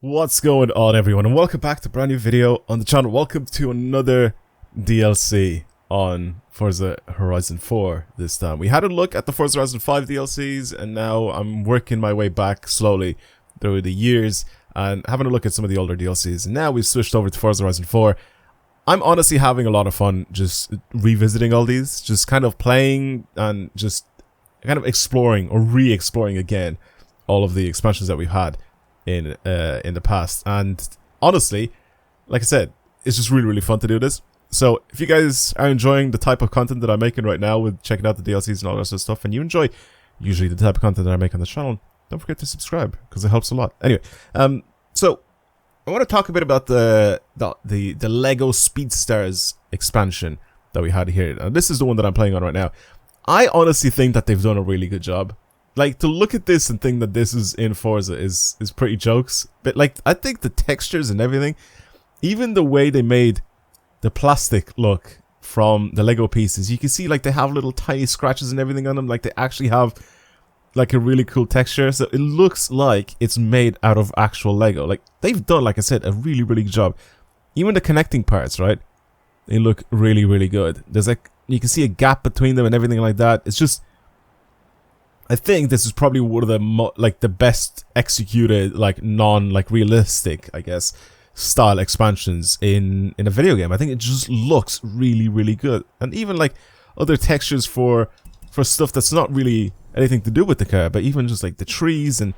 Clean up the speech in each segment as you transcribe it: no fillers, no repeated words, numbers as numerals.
What's going on, everyone, and welcome back to a brand new video on the channel. Welcome to another DLC on Forza Horizon 4 this time. We had a look at the Forza Horizon 5 DLCs, and now I'm working my way back slowly through the years and having a look at some of the older DLCs. And now we've switched over to Forza Horizon 4. I'm honestly having a lot of fun just revisiting all these, just kind of playing and just kind of exploring or re-exploring again all of the expansions that we've had in the past. And honestly, like I said, it's just really fun to do this. So if you guys are enjoying the type of content that I'm making right now with checking out the DLCs and all that sort of stuff, and you enjoy usually the type of content that I make on the channel, don't forget to subscribe because it helps a lot. Anyway, so I want to talk a bit about the Lego Speedstars expansion that we had here. And this is the one that I'm playing on right now. I honestly think that they've done a really good job. Like, to look at this and think that this is in Forza is pretty jokes. But, like, I think the textures and everything, even the way they made the plastic look from the Lego pieces, you can see, like, they have little tiny scratches and everything on them. Like, they actually have, like, a really cool texture. So it looks like it's made out of actual Lego. Like, they've done, like I said, a really good job. Even the connecting parts, right? They look really good. There's, like, you can see a gap between them and everything like that. It's just, I think this is probably one of the the best executed, like, realistic, I guess, style expansions in a video game. I think it just looks really good. And even, like, other textures for stuff that's not really anything to do with the car, but even just, like, the trees and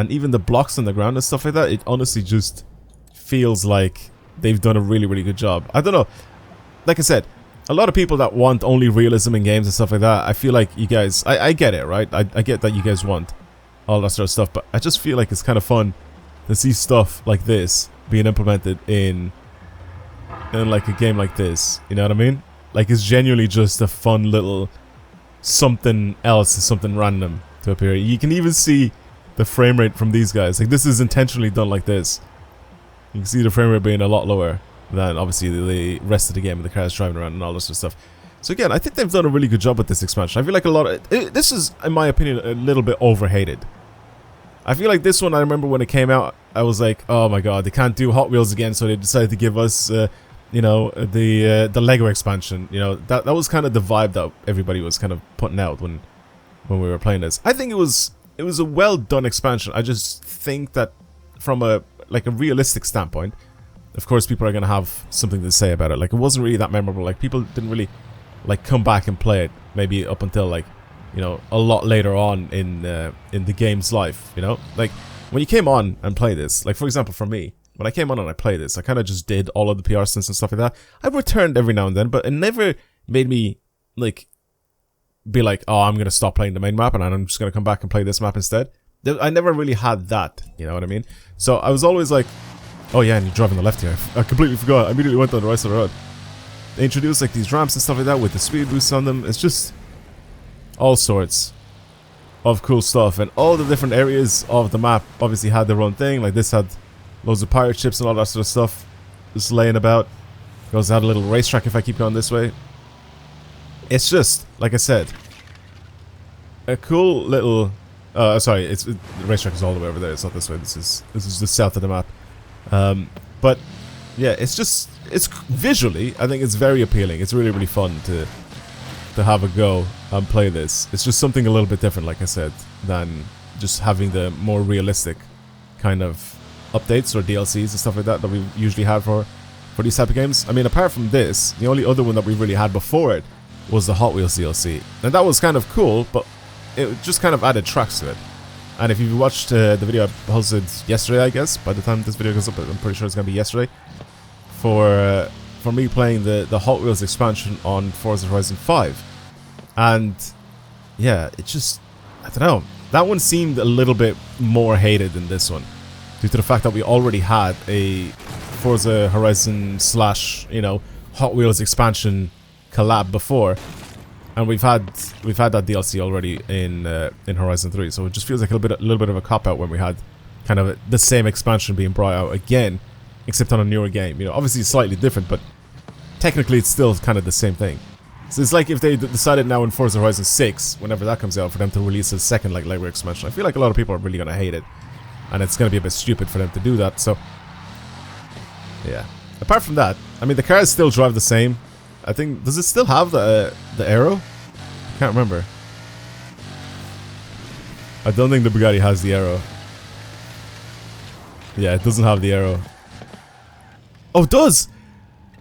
even the blocks on the ground and stuff like that, it honestly just feels like they've done a really good job. I don't know. Like I said, a lot of people that want only realism in games and stuff like that, I feel like you guys, I get it, right? I get that you guys want all that sort of stuff, but I just feel like it's kind of fun to see stuff like this being implemented in like a game like this, you know what I mean? Like, it's genuinely just a fun little something else, something random to appear. You can even see the frame rate from these guys. Like, this is intentionally done like this. You can see the frame rate being a lot lower than obviously the rest of the game and the cars driving around and all this sort of stuff. So again, I think they've done a really good job with this expansion. I feel like a lot of this is, in my opinion, a little bit overhated. I feel like this one, I remember when it came out, I was like, oh my god, they can't do Hot Wheels again, so they decided to give us you know, the Lego expansion. You know, that was kind of the vibe that everybody was kind of putting out when we were playing this. I think it was a well done expansion. I just think that from a realistic standpoint, of course, people are going to have something to say about it. Like, it wasn't really that memorable. Like, people didn't really, like, come back and play it maybe up until, like, you know, a lot later on in the game's life, you know? Like, when you came on and played this, like, for example, for me, when I came on and I played this, I kind of just did all of the PR stunts and stuff like that. I returned every now and then, but it never made me, like, be like, oh, I'm going to stop playing the main map and I'm just going to come back and play this map instead. I never really had that, you know what I mean? So I was always like, oh yeah, and you drive on the left here. I completely forgot. I immediately went on the right side of the road. They introduced, like, these ramps and stuff like that with the speed boosts on them. It's just all sorts of cool stuff. And all the different areas of the map obviously had their own thing. Like, this had loads of pirate ships and all that sort of stuff just laying about. It also had a little racetrack if I keep going this way. It's just, like I said, a cool little... sorry, the racetrack is all the way over there. It's not this way. This is just south of the map. But yeah, it's visually, I think it's very appealing. It's really fun to have a go and play this. It's just something a little bit different, like I said, than just having the more realistic kind of updates or DLCs and stuff like that we usually have for these type of games. I mean, apart from this, the only other one that we really had before it was the Hot Wheels DLC. And that was kind of cool, but it just kind of added tracks to it. And if you watched the video I posted yesterday, I guess, by the time this video goes up, I'm pretty sure it's going to be yesterday, for me playing the Hot Wheels expansion on Forza Horizon 5. And yeah, it just, I don't know, that one seemed a little bit more hated than this one, due to the fact that we already had a Forza Horizon / you know, Hot Wheels expansion collab before. And we've had that DLC already in Horizon 3, so it just feels like a little bit of a cop out when we had kind of the same expansion being brought out again, except on a newer game. You know, obviously it's slightly different, but technically it's still kind of the same thing. So it's like if they decided now in Forza Horizon 6, whenever that comes out, for them to release a second, like, Lego expansion. I feel like a lot of people are really gonna hate it. and it's going to be a bit stupid for them to do that. So, yeah. Apart from that, I mean, the cars still drive the same. I think, does it still have the arrow? I can't remember. I don't think the Bugatti has the arrow. Yeah, it doesn't have the arrow. Oh, it does!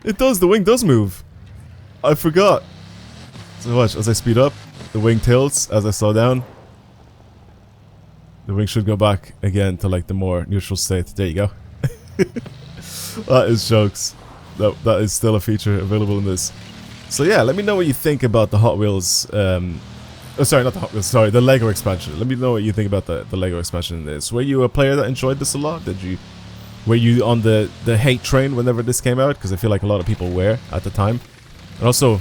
It does, the wing does move. I forgot. So watch, as I speed up, the wing tilts. As I slow down, the wing should go back again to like the more neutral state. There you go. That is jokes. That is still a feature available in this. So yeah, let me know what you think about the Hot Wheels. Oh, sorry, not the Hot Wheels. Sorry, the Lego expansion. Let me know what you think about the Lego expansion in this. Were you a player that enjoyed this a lot? Were you on the hate train whenever this came out? Because I feel like a lot of people were at the time. And also,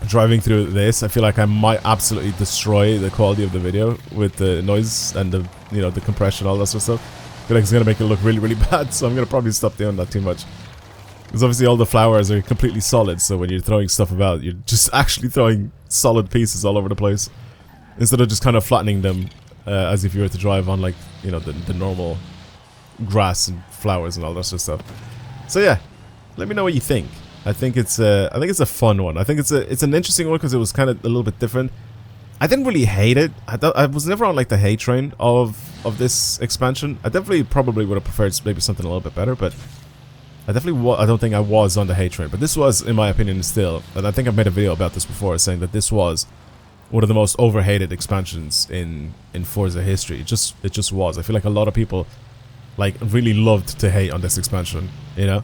driving through this, I feel like I might absolutely destroy the quality of the video with the noise and the, you know, the compression, all that sort of stuff. I feel like it's gonna make it look really, really bad, so I'm gonna probably stop doing that too much. Because obviously all the flowers are completely solid, so when you're throwing stuff about, you're just actually throwing solid pieces all over the place. Instead of just kind of flattening them as if you were to drive on, like, you know, the normal grass and flowers and all that sort of stuff. So yeah, let me know what you think. I think it's a fun one. I think it's an interesting one because it was kind of a little bit different. I didn't really hate it. I was never on like the hate train of this expansion. I definitely probably would have preferred maybe something a little bit better, but I don't think I was on the hate train. But this was, in my opinion, still, and I think I've made a video about this before, saying that this was one of the most overhated expansions in Forza history. It just was. I feel like a lot of people like really loved to hate on this expansion, you know.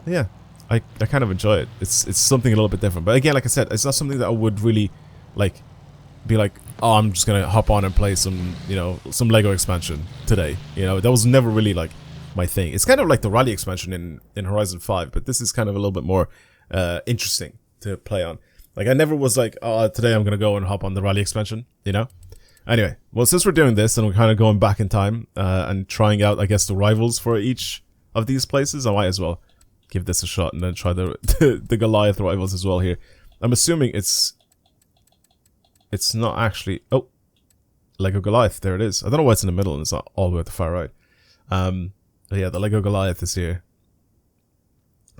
Yeah, I kind of enjoy it. It's something a little bit different. But again, like I said, it's not something that I would really like be like, oh, I'm just gonna hop on and play some, you know, some Lego expansion today. You know, that was never really like my thing. It's kind of like the rally expansion in Horizon 5, but this is kind of a little bit more interesting to play on. Like, I never was like, oh, today I'm gonna go and hop on the rally expansion, you know. Anyway, well, since we're doing this and we're kind of going back in time and trying out, I guess, the rivals for each of these places, I might as well give this a shot and then try the Goliath rivals as well here. I'm assuming it's not actually... Oh, Lego Goliath, there it is. I don't know why it's in the middle and it's not all the way at the far right. But yeah, the Lego Goliath is here.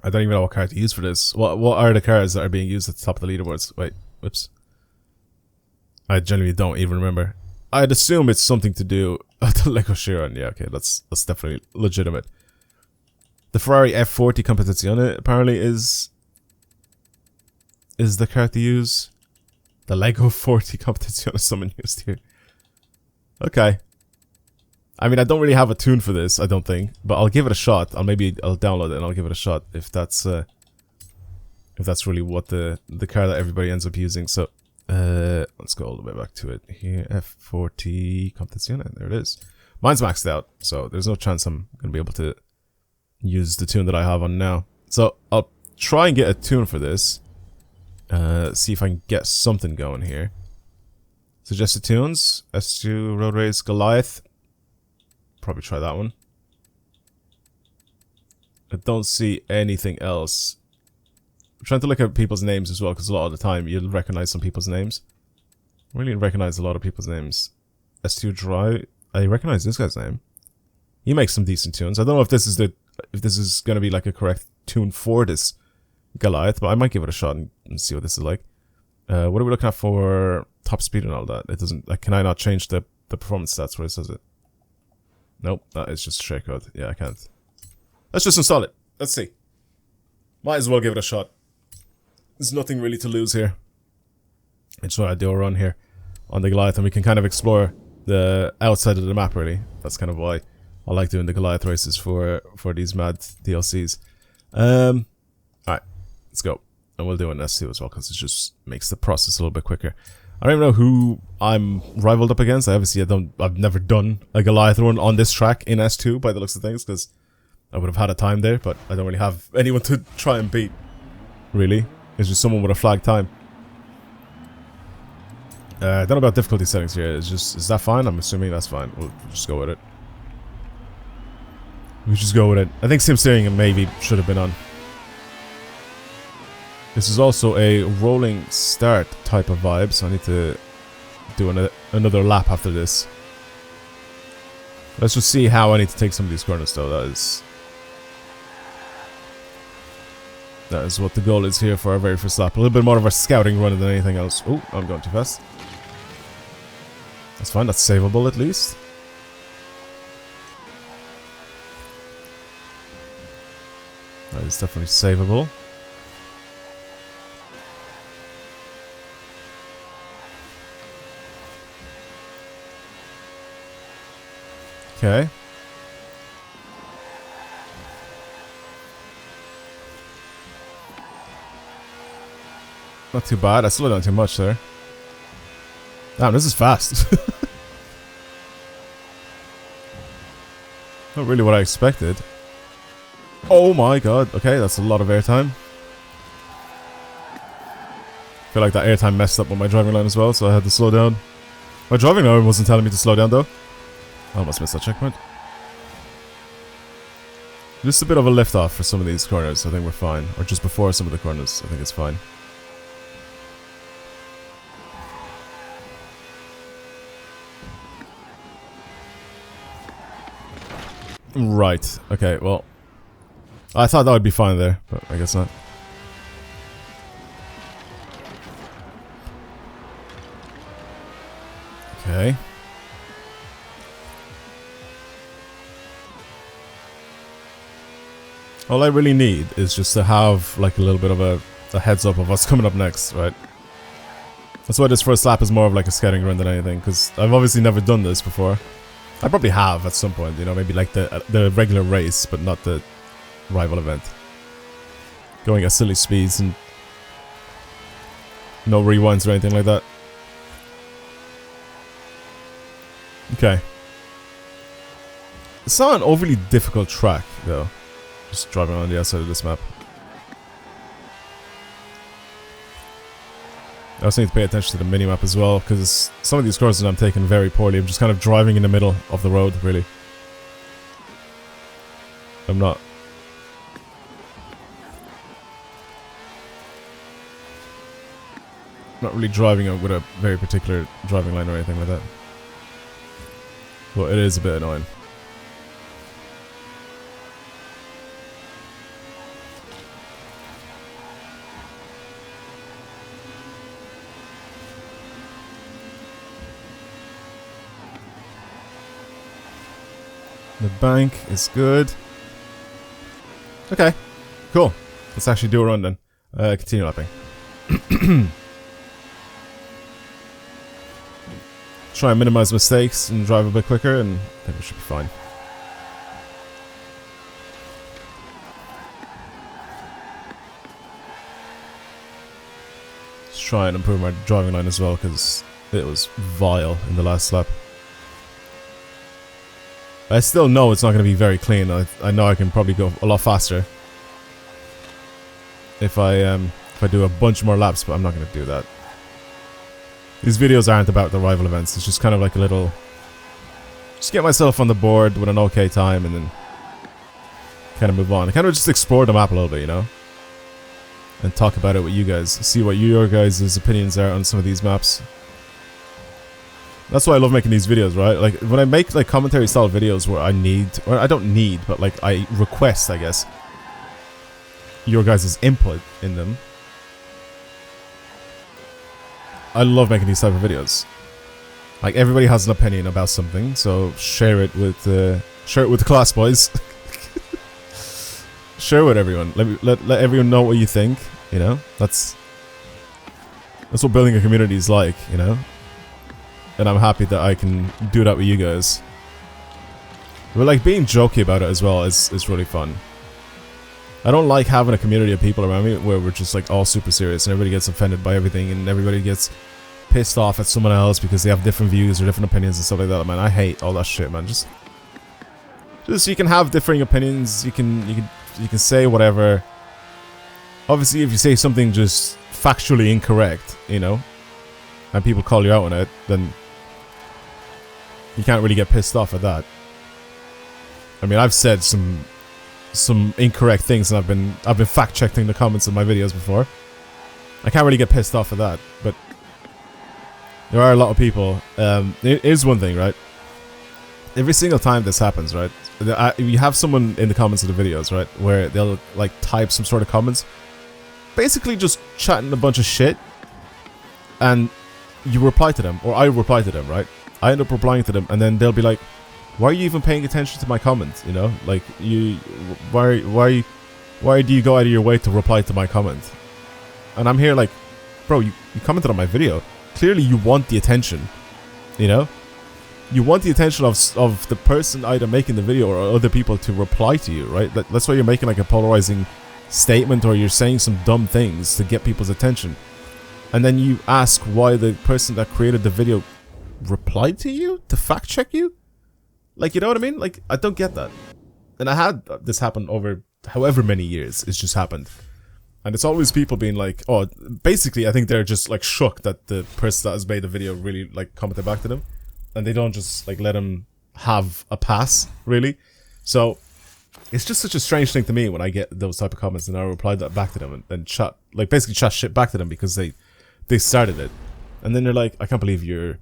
I don't even know what card to use for this. What are the cards that are being used at the top of the leaderboards? Wait, whoops. I genuinely don't even remember. I'd assume it's something to do with the Lego Chiron. Yeah, okay, that's definitely legitimate. The Ferrari F40 Competizione apparently is the card to use. The Lego 40 Competizione someone used here. Okay. I mean, I don't really have a tune for this, I don't think, but I'll give it a shot. I'll download it and I'll give it a shot if that's really what the card that everybody ends up using. So let's go all the way back to it here. F40 Competizione, there it is. Mine's maxed out, so there's no chance I'm gonna be able to use the tune that I have on now. So I'll try and get a tune for this. See if I can get something going here. Suggested tunes: S2 Road Race Goliath. Probably try that one. I don't see anything else. I'm trying to look at people's names as well, because a lot of the time you'll recognize some people's names. I really recognize a lot of people's names. S2 Drive. I recognize this guy's name. He makes some decent tunes. I don't know if this is going to be like a correct tune for this Goliath, but I might give it a shot and see what this is like. What are we looking at for top speed and all that? It doesn't. Like, can I not change the performance stats where it says it? Nope, that is just share code. Yeah, I can't. Let's just install it. Let's see. Might as well give it a shot. There's nothing really to lose here. I just want to do a run here on the Goliath, and we can kind of explore the outside of the map, really. That's kind of why I like doing the Goliath races for these mad DLCs. Alright, let's go. And we'll do an S2 as well, because it just makes the process a little bit quicker. I don't even know who I'm rivaled up against. I've never done a Goliath run on this track in S2 by the looks of things, because I would have had a time there, but I don't really have anyone to try and beat, really. It's just someone with a flag time. I don't know about difficulty settings here. Is that fine? I'm assuming that's fine. We'll just go with it. We just go with it. I think sim steering maybe should have been on. This is also a rolling start type of vibe, so I need to do another lap after this. Let's just see how I need to take some of these corners, though. That is what the goal is here for our very first lap. A little bit more of a scouting run than anything else. Oh, I'm going too fast. That's fine. That's savable at least. That is definitely savable. Okay. Not too bad. I slowed down too much there. Damn, this is fast. Not really what I expected. Oh my god. Okay, that's a lot of airtime. I feel like that airtime messed up with my driving line as well, so I had to slow down. My driving line wasn't telling me to slow down though. I almost missed that checkpoint. Just a bit of a lift off for some of these corners. I think we're fine. Or just before some of the corners. I think it's fine. Right. Okay, well. I thought that would be fine there, but I guess not. Okay. All I really need is just to have like a little bit of a heads up of what's coming up next, right? That's why this first lap is more of like a scouting run than anything, because I've obviously never done this before. I probably have at some point, you know, maybe like the regular race, but not the rival event. Going at silly speeds and no rewinds or anything like that. Okay. It's not an overly difficult track, though. Just driving on the outside of this map. I also need to pay attention to the minimap as well, because some of these courses I'm taking very poorly. I'm just kind of driving in the middle of the road, really. I'm not really driving with a very particular driving line or anything like that. But it is a bit annoying. The bank is good. Okay, cool. Let's actually do a run then. Continue lapping. Try and minimize mistakes and drive a bit quicker, and I think we should be fine. Let's try and improve my driving line as well, because it was vile in the last lap. I still know it's not going to be very clean. I know I can probably go a lot faster if I do a bunch more laps, but I'm not going to do that. These videos aren't about the rival events. It's just kind of like a little, just get myself on the board with an okay time and then kind of move on. I kind of just explore the map a little bit, you know, and talk about it with you guys. See what your guys' opinions are on some of these maps. That's why I love making these videos, right? Like, when I make, like, commentary style videos where I need, or I don't need, but, like, I request, I guess, your guys' input in them. I love making these type of videos. Like, everybody has an opinion about something, so share it with the class, boys. Share with everyone. Let everyone know what you think, you know? That's what building a community is like, you know? And I'm happy that I can do that with you guys. But like, being jokey about it as well is really fun. I don't like having a community of people around me where we're just like all super serious and everybody gets offended by everything and everybody gets pissed off at someone else because they have different views or different opinions and stuff like that. Man, I hate all that shit, man. Just you can have differing opinions. You can say whatever. Obviously, if you say something just factually incorrect, you know, and people call you out on it, then you can't really get pissed off at that. I mean, I've said some incorrect things, and I've been fact checking the comments of my videos before. I can't really get pissed off at that, but there are a lot of people. It is one thing, right? every single time this happens, right? You have someone in the comments of the videos, right, where they'll like type some sort of comments, basically just chatting a bunch of shit, and you reply to them, or I reply to them, right? I end up replying to them, and then they'll be like, "Why are you even paying attention to my comment? You know, like why do you go out of your way to reply to my comment?" And I'm here like, bro, you commented on my video. Clearly, you want the attention. You know, you want the attention of the person either making the video or other people to reply to you, right? That's why you're making like a polarizing statement, or you're saying some dumb things to get people's attention, and then you ask why the person that created the video replied to you to fact check you. Like, you know what I mean? Like, I don't get that. And I had this happen over however many years. It's just happened. And it's always people being like, oh, basically, I think they're just like shook that the person that has made the video really like commented back to them. And they don't just like let them have a pass, really. So it's just such a strange thing to me when I get those type of comments and I reply that back to them and chat, like basically chat shit back to them because they started it. And then they're like, I can't believe you're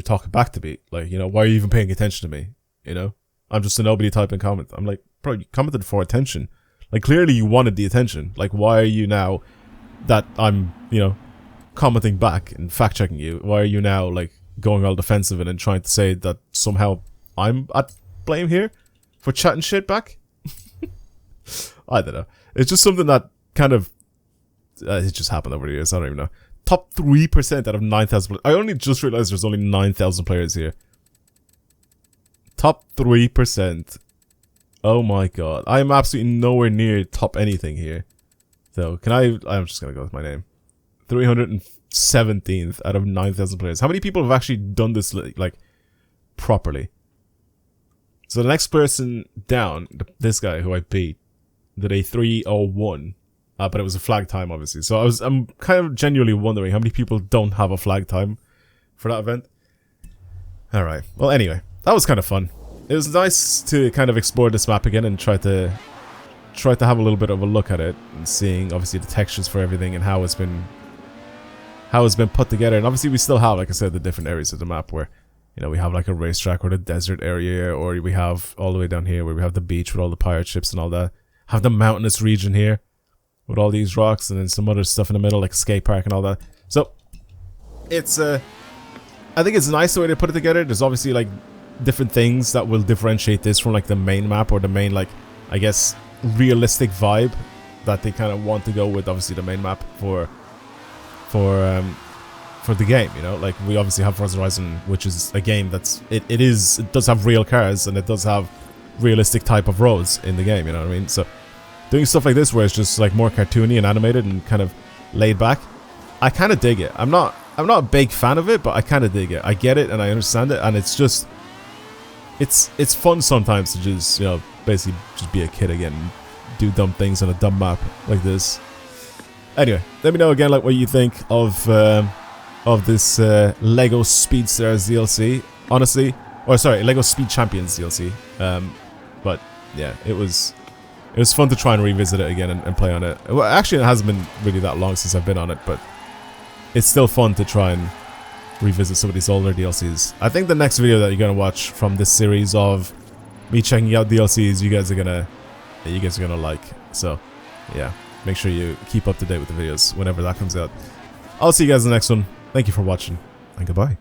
talking back to me. Like, you know, why are you even paying attention to me? You know, I'm just a nobody type in comment. I'm like, bro, you commented for attention. Like, clearly you wanted the attention. Like, why are you now that I'm, you know, commenting back and fact checking you? Why are you now like going all defensive and then trying to say that somehow I'm at blame here for chatting shit back? I don't know. It's just something that kind of it just happened over the years. I don't even know. Top 3% out of 9,000 players. I only just realized there's only 9,000 players here. Top 3%. Oh my god. I am absolutely nowhere near top anything here. So, I'm just gonna go with my name. 317th out of 9,000 players. How many people have actually done this, like, properly? So the next person down, this guy who I beat, did a 3:01. But it was a flag time, obviously. So I'm kind of genuinely wondering how many people don't have a flag time for that event. Alright. Well, anyway. That was kind of fun. It was nice to kind of explore this map again and try to have a little bit of a look at it and seeing, obviously, the textures for everything and how it's been put together. And obviously, we still have, like I said, the different areas of the map where, you know, we have like a racetrack or the desert area, or we have all the way down here where we have the beach with all the pirate ships and all that. Have the mountainous region here with all these rocks, and then some other stuff in the middle, like skate park and all that. So, it's, I think it's nice the way they put it together. There's obviously, like, different things that will differentiate this from, like, the main map, or the main, like, I guess, realistic vibe that they kind of want to go with, obviously, the main map for the game, you know? Like, we obviously have Forza Horizon, which is a game that's, it does have real cars, and it does have realistic type of roads in the game, you know what I mean? So, doing stuff like this where it's just like more cartoony and animated and kind of laid back, I kind of dig it. I'm not a big fan of it, but I kind of dig it. I get it and I understand it, and it's just it's fun sometimes to just, you know, basically just be a kid again and do dumb things on a dumb map like this. Anyway, let me know again like what you think of this Lego Speedstars DLC. Honestly, or sorry, Lego Speed Champions DLC. But yeah, it was fun to try and revisit it again and play on it. Well, actually, it hasn't been really that long since I've been on it, but it's still fun to try and revisit some of these older DLCs. I think the next video that you're gonna watch from this series of me checking out DLCs, you guys are gonna like. So, yeah, make sure you keep up to date with the videos whenever that comes out. I'll see you guys in the next one. Thank you for watching, and goodbye.